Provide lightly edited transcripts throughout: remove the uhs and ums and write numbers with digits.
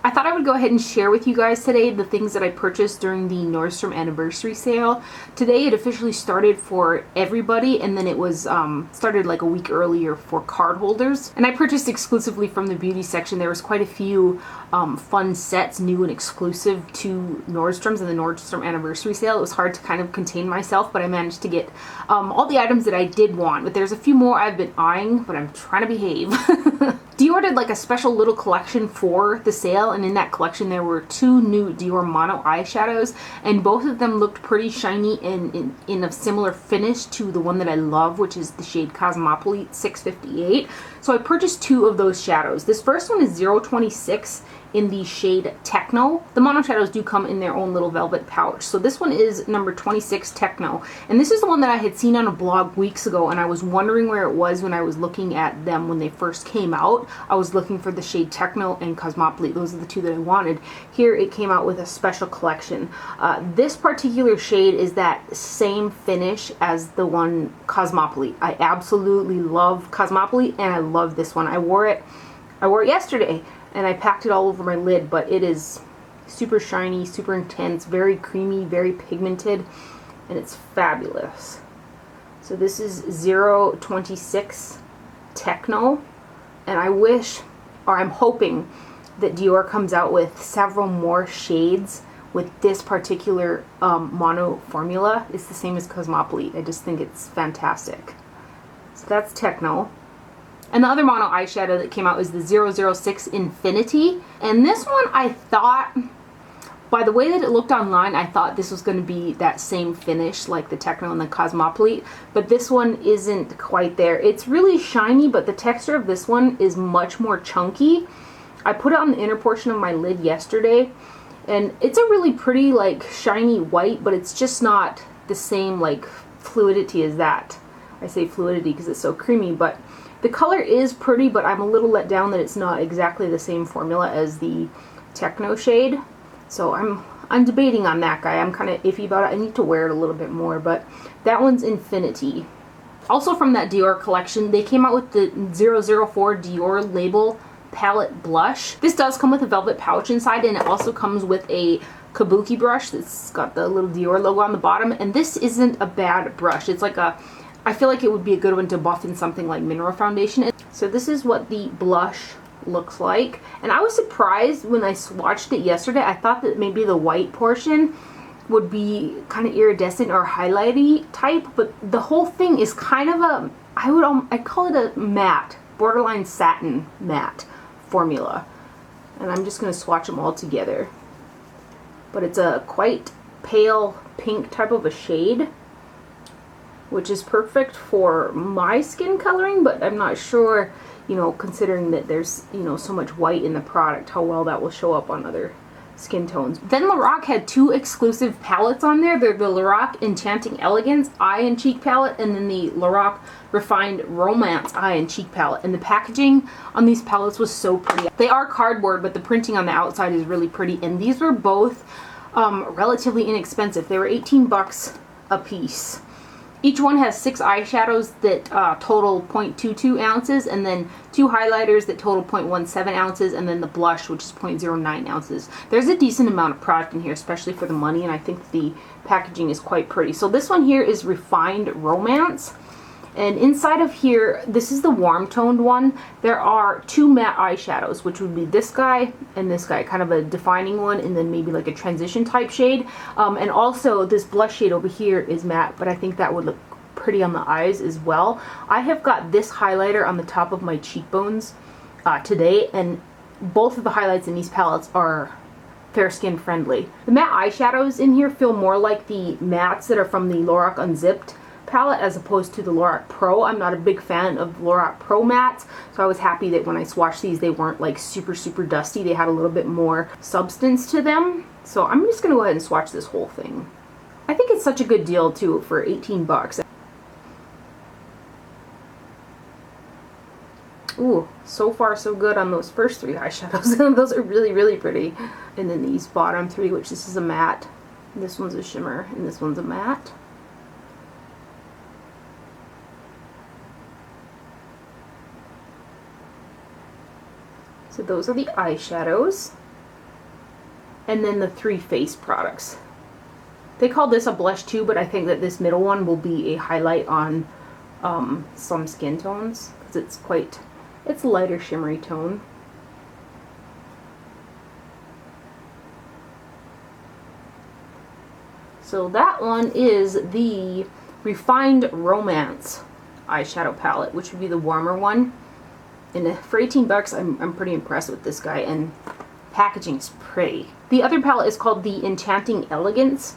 I thought I would go ahead and share with you guys today the things that I purchased during the Nordstrom anniversary sale. Today it officially started for everybody, and then it was started like a week earlier for card holders. And I purchased exclusively from the beauty section. There was quite a few fun sets, new and exclusive to Nordstrom's and the Nordstrom anniversary sale. It was hard to kind of contain myself, but I managed to get all the items that I did want. But there's a few more I've been eyeing, but I'm trying to behave. Dior did like a special little collection for the sale, and in that collection there were 2 new Dior mono eyeshadows, and both of them looked pretty shiny and in a similar finish to the one that I love, which is the shade Cosmopolite 658. So I purchased 2 of those shadows. This first one is 026 in the shade Techno. The mono shadows do come in their own little velvet pouch. So this one is number 26 Techno. And this is the one that I had seen on a blog weeks ago, and I was wondering where it was when I was looking at them when they first came out. I was looking for the shade Techno and Cosmopolite. Those are the 2 that I wanted. Here it came out with a special collection. This particular shade is that same finish as the one Cosmopolite. I absolutely love Cosmopolite, and I love this one. I wore it yesterday, and I packed it all over my lid, but it is super shiny, super intense, very creamy, very pigmented, and it's fabulous. So this is 026 Techno, and I wish, or I'm hoping, that Dior comes out with several more shades with this particular mono formula. It's the same as Cosmopolite. I just think it's fantastic. So that's Techno. And the other mono eyeshadow that came out is the 006 Infinity. And this one, I thought, by the way that it looked online, I thought this was going to be that same finish like the Techno and the Cosmopolite. But this one isn't quite there. It's really shiny, but the texture of this one is much more chunky. I put it on the inner portion of my lid yesterday, and it's a really pretty, like, shiny white, but it's just not the same, like, fluidity as that. I say fluidity because it's so creamy, but the color is pretty, but I'm a little let down that it's not exactly the same formula as the Techno shade. So I'm debating on that guy. I'm kind of iffy about it. I need to wear it a little bit more, but that one's Infinity. Also from that Dior collection, they came out with the 004 Dior Label Palette Blush. This does come with a velvet pouch inside, and it also comes with a kabuki brush that's got the little Dior logo on the bottom, and this isn't a bad brush. It's like a, I feel like it would be a good one to buff in something like mineral foundation. So this is what the blush looks like, and I was surprised when I swatched it yesterday. I thought that maybe the white portion would be kind of iridescent or highlighty type, but the whole thing is kind of a, I'd call it a matte, borderline satin matte formula. And I'm just going to swatch them all together. But it's a quite pale pink type of a shade, which is perfect for my skin coloring, but I'm not sure, you know, considering that there's, you know, so much white in the product, how well that will show up on other skin tones. Then Lorac had 2 exclusive palettes on there. They're the Lorac Enchanting Elegance Eye and Cheek palette, and then the Lorac Refined Romance Eye and Cheek palette. And the packaging on these palettes was so pretty. They are cardboard, but the printing on the outside is really pretty, and these were both relatively inexpensive. They were 18 bucks a piece. Each one has 6 eyeshadows that total 0.22 ounces, and then 2 highlighters that total 0.17 ounces, and then the blush, which is 0.09 ounces. There's a decent amount of product in here, especially for the money, and I think the packaging is quite pretty. So this one here is Refined Romance. And inside of here, this is the warm toned one. There are 2 matte eyeshadows, which would be this guy and this guy, kind of a defining one, and then maybe like a transition type shade. And also this blush shade over here is matte, but I think that would look pretty on the eyes as well. I have got this highlighter on the top of my cheekbones today, and both of the highlights in these palettes are fair skin friendly. The matte eyeshadows in here feel more like the mattes that are from the Lorac Unzipped palette as opposed to the Lorac Pro. I'm not a big fan of Lorac Pro mattes, so I was happy that when I swatched these, they weren't like super dusty. They had a little bit more substance to them. So I'm just gonna go ahead and swatch this whole thing. I think it's such a good deal too for 18 bucks. Ooh, so far so good on those first 3 eyeshadows. Those are really pretty. And then these bottom 3, which this is a matte, this one's a shimmer, and this one's a matte. So those are the eyeshadows. and then the 3 face products. They call this a blush too, but I think that this middle one will be a highlight on some skin tones, because it's a lighter shimmery tone. So that one is the Refined Romance eyeshadow palette, which would be the warmer one. And for 18 bucks, I'm pretty impressed with this guy, and packaging is pretty. The other palette is called the Enchanting Elegance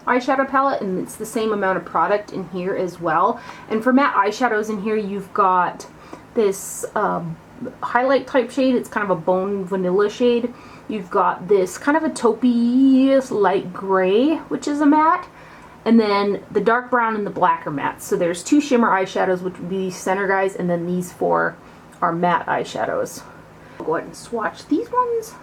eyeshadow palette, and it's the same amount of product in here as well. And for matte eyeshadows in here, you've got this highlight type shade. It's kind of a bone vanilla shade. You've got this kind of a taupey light gray, which is a matte, and then the dark brown and the black are matte. So there's 2 shimmer eyeshadows, which would be center guys, and then these 4 are matte eyeshadows. I'll go ahead and swatch these ones.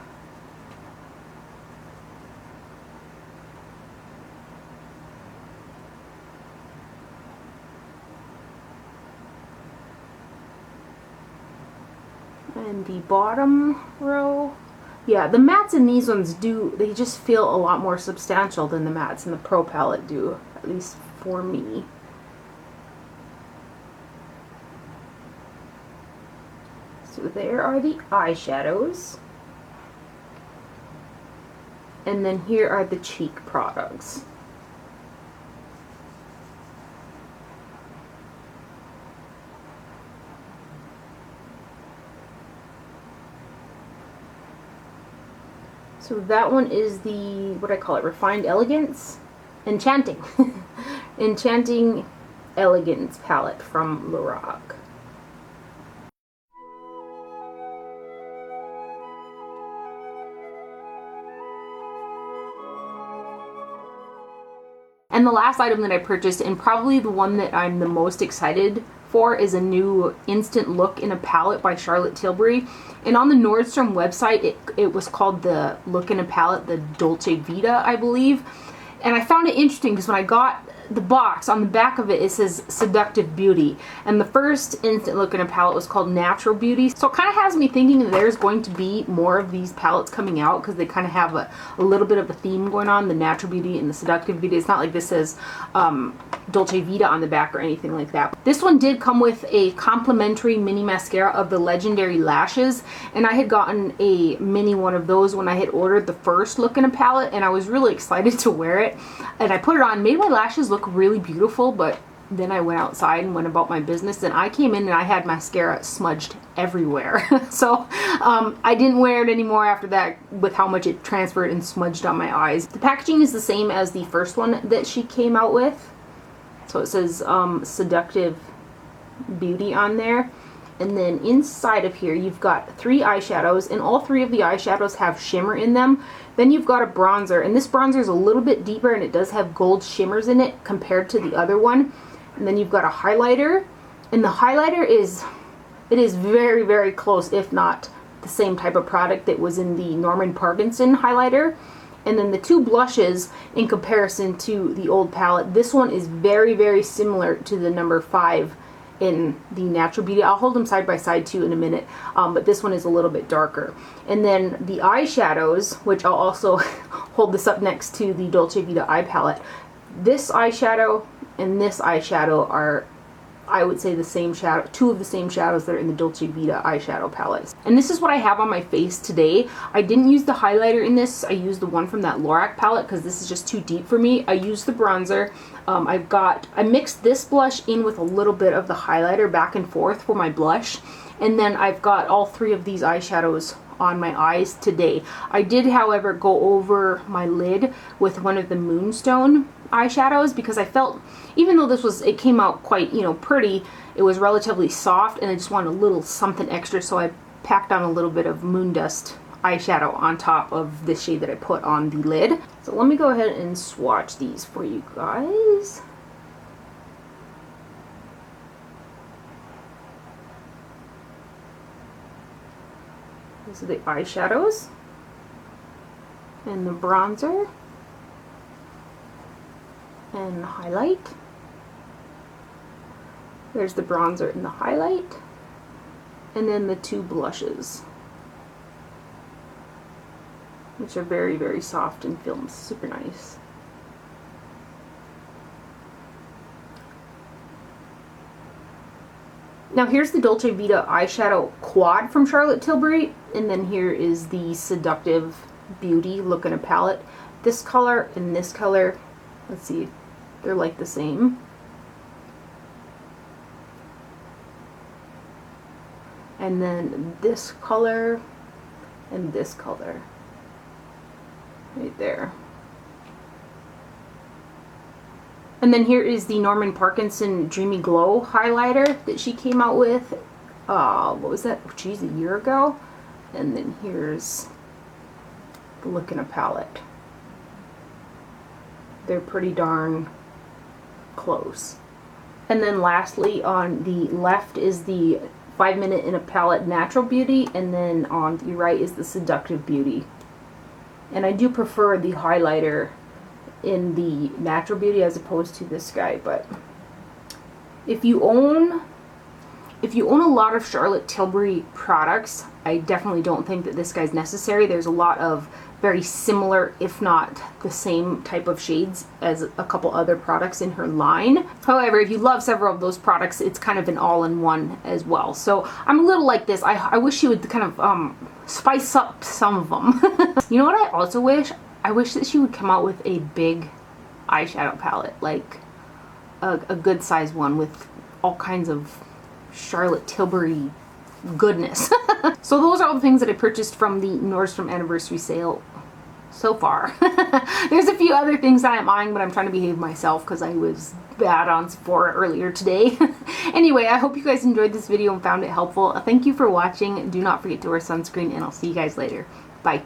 And the bottom row. Yeah, the mattes in these ones they just feel a lot more substantial than the mattes in the Pro palette do, at least for me. So there are the eyeshadows. And then here are the cheek products. So that one is the, what I call it, Refined Elegance? Enchanting. Enchanting Elegance palette from Lorac. And the last item that I purchased, and probably the one that I'm the most excited for, is a new Instant Look in a palette by Charlotte Tilbury. And on the Nordstrom website, it was called the Look in a Palette, the Dolce Vita, I believe. And I found it interesting because when I got the box, on the back of it, it says Seductive Beauty. And the first Instant Look in a palette was called Natural Beauty. So it kind of has me thinking that there's going to be more of these palettes coming out, because they kind of have a little bit of a theme going on, the Natural Beauty and the Seductive Beauty. It's not like this says Dolce Vita on the back or anything like that. This one did come with a complimentary mini mascara of the Legendary Lashes, and I had gotten a mini one of those when I had ordered the first Look in a palette, and I was really excited to wear it. And I put it on, made my lashes look really beautiful, but then I went outside and went about my business, and I came in and I had mascara smudged everywhere. So I didn't wear it anymore after that, with how much it transferred and smudged on my eyes. The packaging is the same as the first one that she came out with. So it says Seductive Beauty on there. And then inside of here, you've got 3 eyeshadows, and all 3 of the eyeshadows have shimmer in them. Then you've got a bronzer, and this bronzer is a little bit deeper, and it does have gold shimmers in it compared to the other one. And then you've got a highlighter, and the highlighter is very, very close, if not the same type of product that was in the Norman Parkinson highlighter. And then the 2 blushes, in comparison to the old palette, this one is very, very similar to the number 5 in the Natural Beauty. I'll hold them side by side too in a minute, but this one is a little bit darker. And then the eyeshadows, which I'll also hold this up next to the Dolce Vita eye palette. This eyeshadow and this eyeshadow are, I would say, the same shadow, 2 of the same shadows that are in the Dolce Vita eyeshadow palettes. And this is what I have on my face today. I didn't use the highlighter in this. I used the one from that Lorac palette because this is just too deep for me. I used the bronzer. I mixed this blush in with a little bit of the highlighter back and forth for my blush. And then I've got all 3 of these eyeshadows on my eyes today. I did, however, go over my lid with one of the Moonstone eyeshadows, because I felt, even though it came out quite, pretty, it was relatively soft, and I just wanted a little something extra, so I packed on a little bit of Moon Dust eyeshadow on top of this shade that I put on the lid. So let me go ahead and swatch these for you guys. These are the eyeshadows and the bronzer and the highlight. There's the bronzer and the highlight, and then the 2 blushes. which are very, very soft and feel super nice. Now here's the Dolce Vita eyeshadow quad from Charlotte Tilbury, and then here is the Seductive Beauty look in a palette. This color and this color, let's see, they're like the same. And then this color and this color right there. And then here is the Norman Parkinson Dreamy Glow highlighter that she came out with, what was that? Geez, a year ago. And then here's the look in a palette. They're pretty darn close. And then lastly on the left is the 5 Minute in a Palette Natural Beauty, and then on the right is the Seductive Beauty. And I do prefer the highlighter in the Natural Beauty as opposed to this guy, but if you own a lot of Charlotte Tilbury products, I definitely don't think that this guy's necessary. There's a lot of very similar, if not the same type of shades as a couple other products in her line. However, if you love several of those products, it's kind of an all-in-one as well. So I'm a little like this. I wish she would kind of spice up some of them. You know what I also wish? I wish that she would come out with a big eyeshadow palette, like a good size one with all kinds of Charlotte Tilbury goodness. So those are all the things that I purchased from the Nordstrom anniversary sale so far. There's a few other things that I'm eyeing, but I'm trying to behave myself because I was bad on Sephora earlier today. Anyway, I hope you guys enjoyed this video and found it helpful. Thank you for watching. Do not forget to wear sunscreen, and I'll see you guys later. Bye.